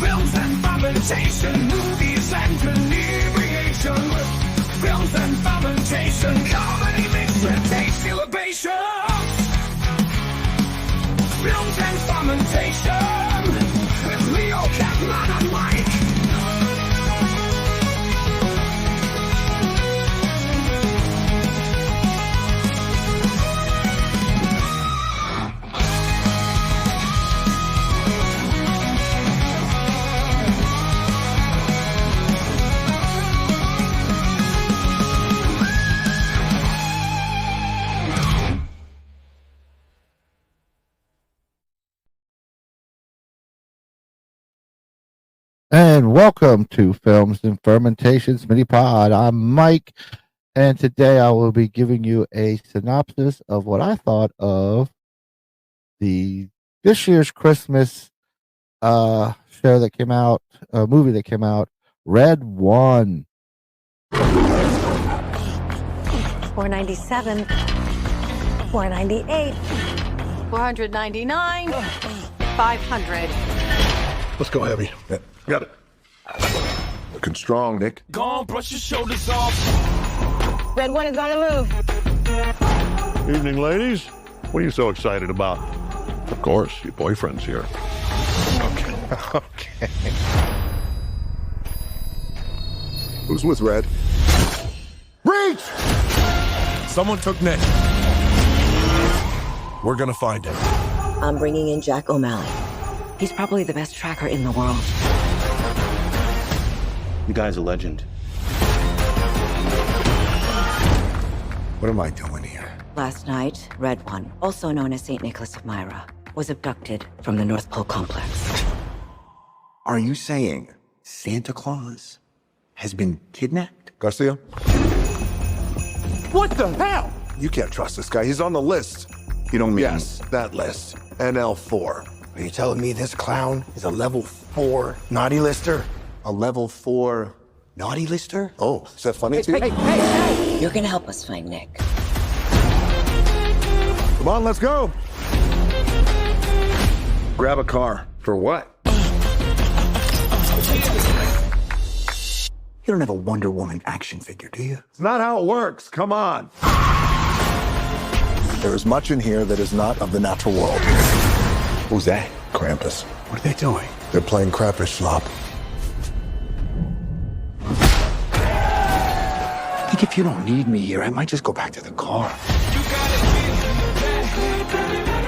Films and fermentation, movies and inebriation. Films and fermentation, comedy mixed with tasty libation. Films and fermentation, with Leo, Catman and Mike. And welcome to Films and Fermentation's mini pod. I'm Mike, and today I will be giving you a synopsis of what I thought of this year's Christmas show that came out, movie that came out, Red One. $497, $498, $499, $500. Let's go heavy. Yeah, got it. Looking strong, Nick. Go on, brush your shoulders off. Red One is on the move. Evening, ladies. What are you so excited about? Of course, your boyfriend's here. Okay. Who's with Red? Reach! Someone took Nick. We're gonna find him. I'm bringing in Jack O'Malley. He's probably the best tracker in the world. You guy's a legend. What am I doing here? Last night, Red One, also known as St. Nicholas of Myra, was abducted from the North Pole complex. Are you saying Santa Claus has been kidnapped? Garcia? What the hell? You can't trust this guy. He's on the list. You don't mean... Yes, that list. NL4. Are you telling me this clown is a level 4 naughty lister? A level 4 naughty lister? Oh, is that funny to you? Hey! You're gonna help us find Nick. Come on, let's go. Grab a car. For what? You don't have a Wonder Woman action figure, do you? It's not how it works. Come on. There is much in here that is not of the natural world. Who's that? Krampus. What are they doing? They're playing crayfish slop. I think if you don't need me here, I might just go back to the car.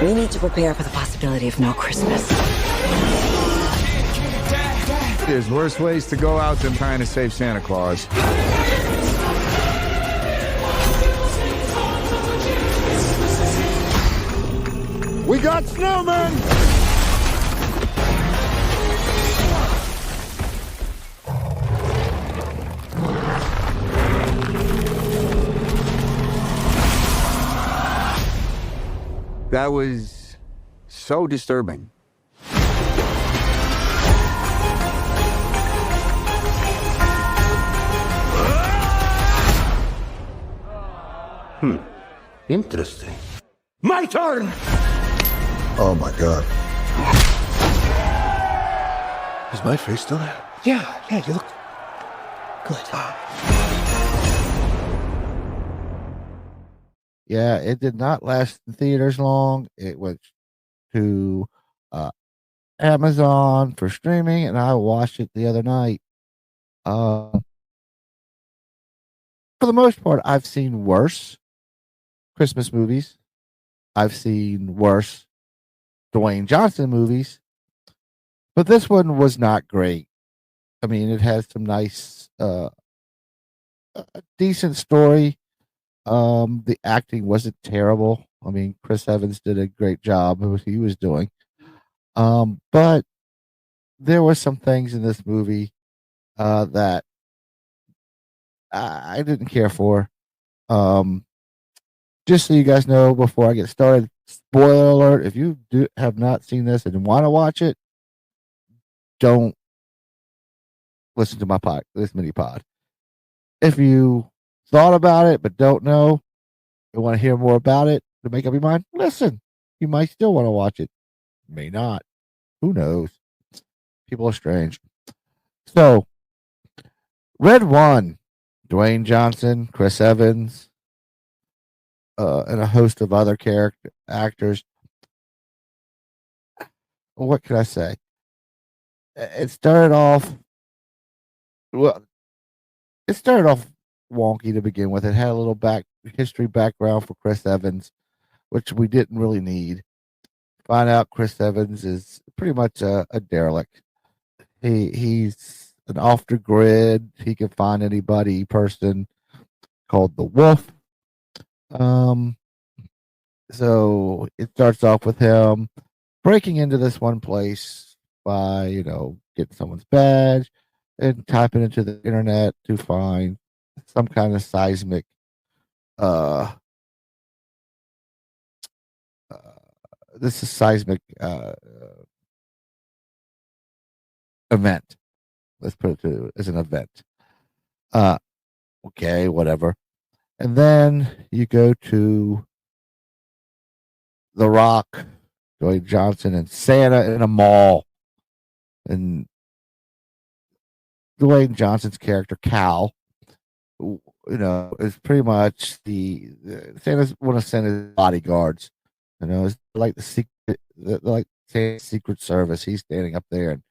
We need to prepare for the possibility of no Christmas. There's worse ways to go out than trying to save Santa Claus. We got snowmen! That was so disturbing. Interesting. My turn! Oh my God. Is my face still there? Yeah, you look good. Yeah, it did not last in theaters long. It went to Amazon for streaming, and I watched it the other night. For the most part, I've seen worse Christmas movies. I've seen worse Dwayne Johnson movies, but this one was not great. I mean, it has some nice, a decent story. The acting wasn't terrible. I mean, Chris Evans did a great job of what he was doing. But there were some things in this movie that I didn't care for. Just so you guys know, before I get started, spoiler alert: if you have not seen this and want to watch it, don't listen to this mini pod. If you thought about it but don't know, and want to hear more about it to make up your mind, listen. You might still want to watch it. May not. Who knows? People are strange. So, Red One, Dwayne Johnson, Chris Evans, and a host of other character actors. What can I say? It started off well. It started off wonky to begin with. It had a little history background for Chris Evans, which we didn't really need. Find out Chris Evans is pretty much a derelict. He's an off the grid. He can find anybody person called the Wolf. Um, so it starts off with him breaking into this one place by getting someone's badge and typing into the internet to find some kind of seismic uh, uh this is seismic event. Let's put it as an event. uh okay, whatever. And then you go to The Rock, Dwayne Johnson, and Santa in a mall. And Dwayne Johnson's character, Cal, is pretty much Santa's one of Santa's bodyguards. It's like the secret, like Santa's Secret Service. He's standing up there, and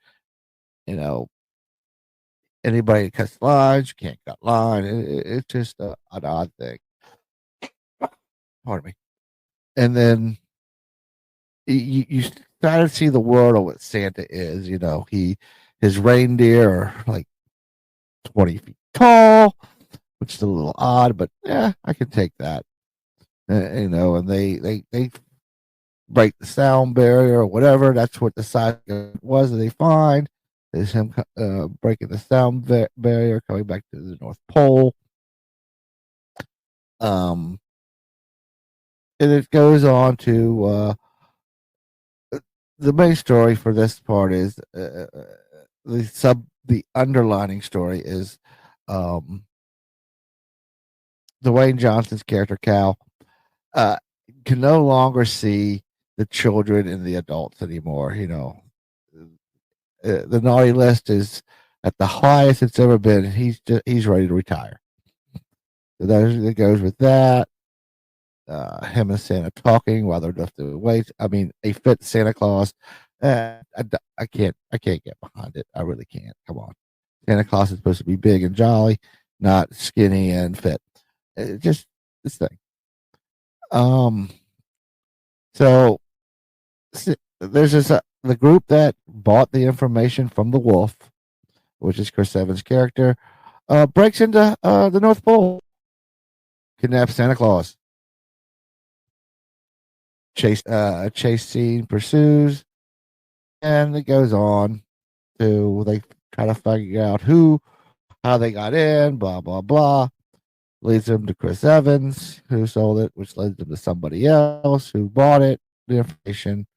you know, anybody that cuts lines, you can't cut line. It's just an odd thing. Pardon me. And then you start to see the world of what Santa is. His reindeer are like 20 feet tall, which is a little odd, but yeah, I can take that. And they break the sound barrier or whatever. That's what the side was that they find is him breaking the sound barrier, coming back to the North Pole. And it goes on to the main story for this part is the underlining story is Dwayne Johnson's character Cal can no longer see the children and the adults anymore. The naughty list is at the highest it's ever been. He's ready to retire. So that goes with that. Him and Santa talking while they're lifting weights. I mean, a fit Santa Claus. I can't get behind it. I really can't. Come on, Santa Claus is supposed to be big and jolly, not skinny and fit. Just this thing. So there's the group that bought the information from the Wolf, which is Chris Evans' character, breaks into the North Pole, kidnaps Santa Claus. Chase scene pursues, and it goes on to they try to figure out how they got in, blah blah blah. Leads them to Chris Evans, who sold it, which leads them to somebody else who bought it. The information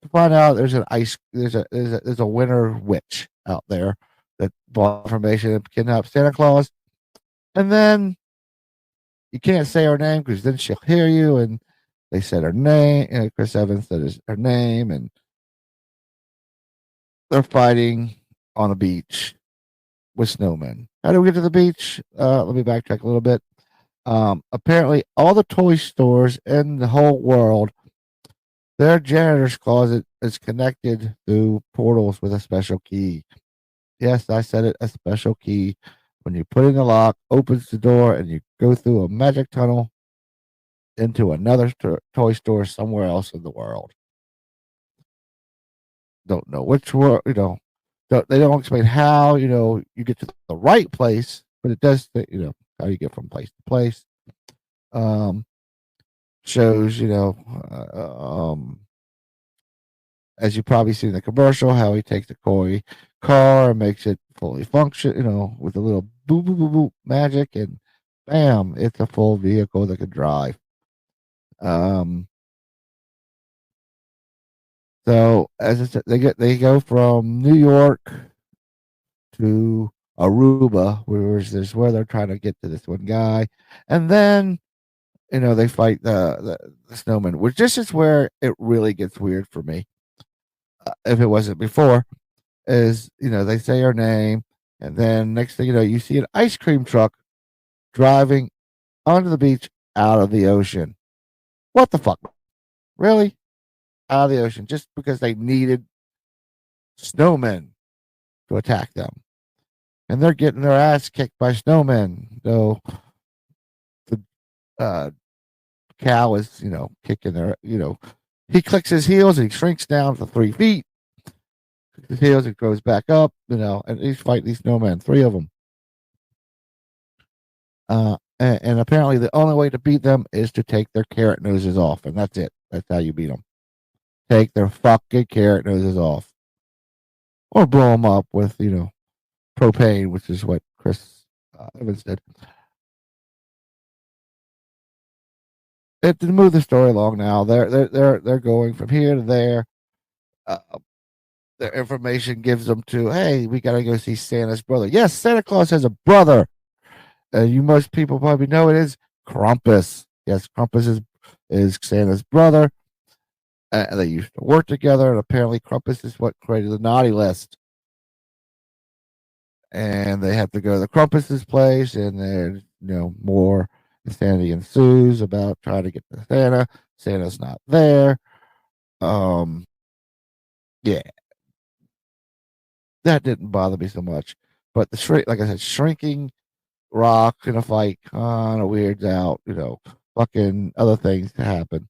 to find out there's a winter witch out there that bought information and kidnapped Santa Claus, and then you can't say her name because then she'll hear you. And they said her name, and Chris Evans said her name, and they're fighting on a beach with snowmen. How do we get to the beach? Let me backtrack a little bit. Apparently, all the toy stores in the whole world, their janitor's closet is connected through portals with a special key. Yes, I said it, a special key. When you put in the lock, opens the door, and you go through a magic tunnel into another toy store somewhere else in the world. Don't know which world, they don't explain how, you get to the right place, but it does, how you get from place to place. Shows, as you probably see in the commercial, how he takes the koi car and makes it fully function, with a little boop, boop, boop, boop magic, and bam, it's a full vehicle that can drive. So as I said, they go from New York to Aruba, where they're trying to get to this one guy, and then they fight the snowman, which this is where it really gets weird for me. If it wasn't before, is, they say her name, and then next thing you know, you see an ice cream truck driving onto the beach out of the ocean. What the fuck? Really? Out of the ocean just because they needed snowmen to attack them. And they're getting their ass kicked by snowmen. So the cow is, kicking their, he clicks his heels and he shrinks down to 3 feet. His heels, it goes back up, and he's fighting these snowmen, 3 of them. And apparently the only way to beat them is to take their carrot noses off, and that's it. That's how you beat them. Take their fucking carrot noses off, or blow them up with propane, which is what Chris Evans did. It didn't move the story along. Now they're going from here to there. Their information gives them to, hey, we got to go see Santa's brother. Yes, Santa Claus has a brother. You most people probably know it is Krampus. Yes, Krampus is Santa's brother. They used to work together, and apparently Krampus is what created the naughty list. And they have to go to the Krampus's place, and there's more insanity ensues about trying to get to Santa. Santa's not there. Yeah, that didn't bother me so much. But like I said, shrinking rock in a fight kind of weirds out, fucking other things to happen.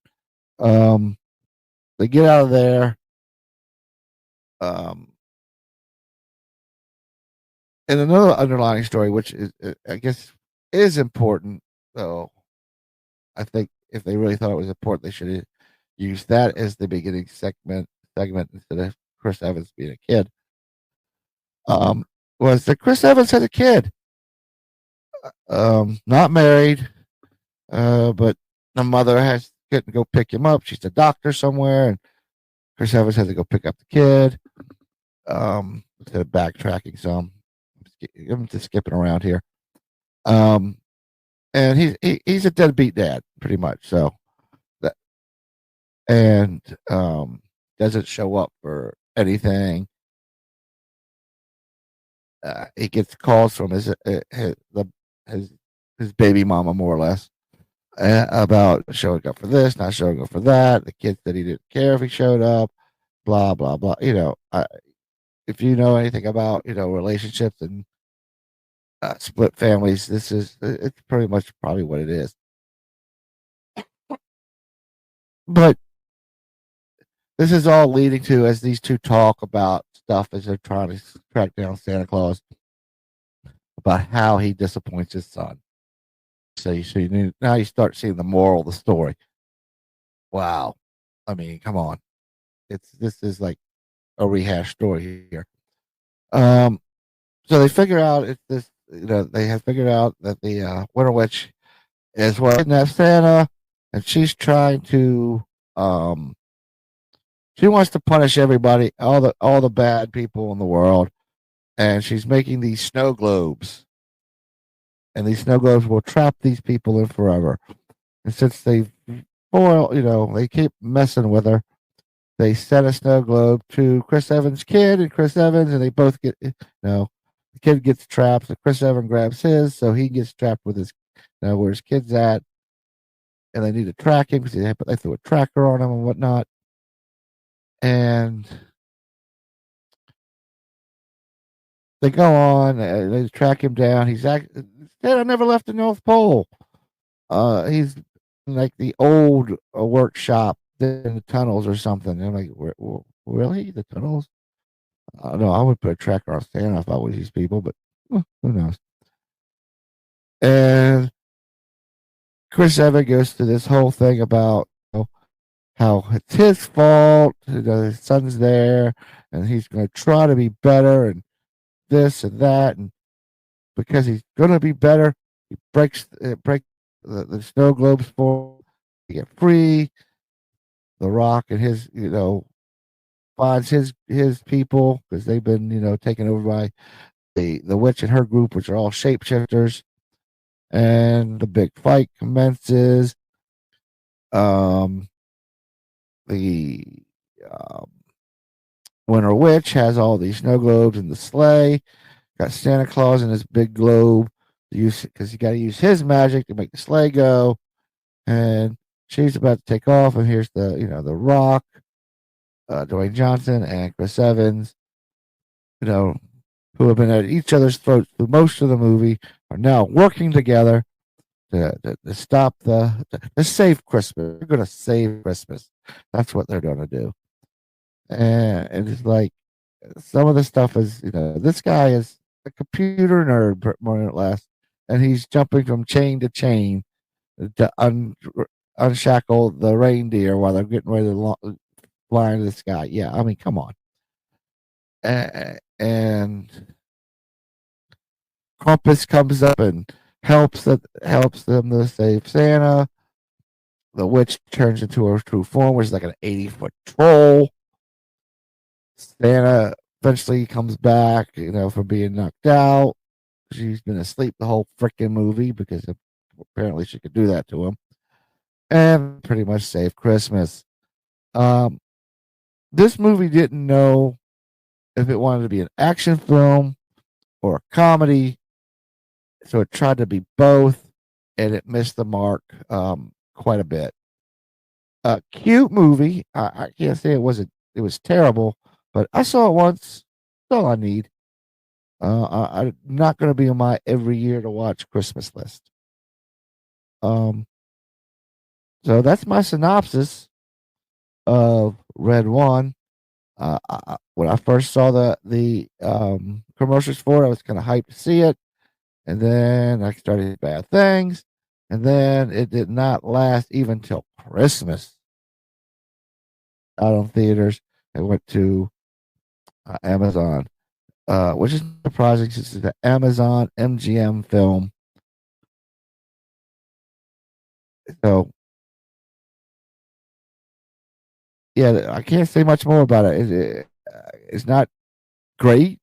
They get out of there. And another underlying story, which is, I guess, is important, though. I think if they really thought it was important, they should have used that as the beginning segment instead of Chris Evans being a kid. Was that Chris Evans had a kid? Not married, but the mother has to go pick him up. She's a doctor somewhere, and Chris Evans has to go pick up the kid. Instead of backtracking some, I'm just skipping around here. And he's a deadbeat dad, pretty much. So that, and doesn't show up for anything. He gets calls from his baby mama, more or less, about showing up for this, not showing up for that. The kid said he didn't care if he showed up. Blah blah blah. If you know anything about relationships and split families, it's pretty much probably what it is. But this is all leading to, as these two talk about stuff as they're trying to track down Santa Claus, about how he disappoints his son. So now you start seeing the moral of the story. Wow, I mean, come on, this is like a rehash story here. So they figure out it's this. They have figured out that the Winter Witch is what kidnapped Santa, and she's trying to she wants to punish everybody, all the bad people in the world, and she's making these snow globes, and these snow globes will trap these people in forever. And since they they keep messing with her, they send a snow globe to Chris Evans' kid and Chris Evans, and they both get the kid gets trapped, so Chris Evans grabs his, so he gets trapped with his where his kid's at, and they need to track him because they threw a tracker on him and whatnot. And they go on, they track him down. Santa never left the North Pole. He's in like the old workshop in the tunnels or something. And I'm like, really? The tunnels? No, I would put a tracker on Santa if I was these people, but who knows? And Chris Evans goes through this whole thing about how it's his fault. His son's there, and he's going to try to be better, and this and that, and because he's going to be better, he breaks the snow globes for him to get free. The Rock and his finds his people because they've been taken over by the witch and her group, which are all shapeshifters, and the big fight commences. The Winter Witch has all these snow globes in the sleigh. Got Santa Claus in his big globe because you got to use his magic to make the sleigh go. And she's about to take off, and here's the Rock, Dwayne Johnson, and Chris Evans, who have been at each other's throats through most of the movie, are now working together to stop to save Christmas. They're going to save Christmas. That's what they're going to do. And it's like some of the stuff is, this guy is a computer nerd, more or less, and he's jumping from chain to chain to unshackle the reindeer while they're getting ready to fly into the sky. Yeah, I mean, come on. And Krampus comes up and helps them to save Santa. The witch turns into her true form, which is like an 80-foot troll. Santa eventually comes back, from being knocked out. She's been asleep the whole freaking movie because apparently she could do that to him. And pretty much save Christmas. This movie didn't know if it wanted to be an action film or a comedy, so it tried to be both, and it missed the mark quite a bit. A cute movie. I can't say it was terrible, but I saw it once. That's all I need. I'm not going to be on my every year to watch Christmas list. So that's my synopsis of Red One. When I first saw the commercials for it, I was kind of hyped to see it, and then I started bad things, and then it did not last even till Christmas. Out on theaters, it went to Amazon, which is surprising since it's the Amazon MGM film. So, yeah, I can't say much more about it. It's not great,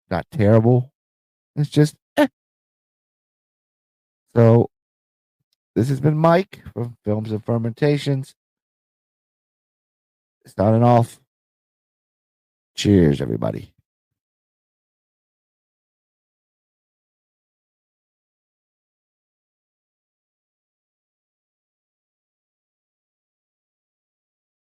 not terrible. It's just So, this has been Mike from Films and Fermentations. Starting off. Cheers, everybody.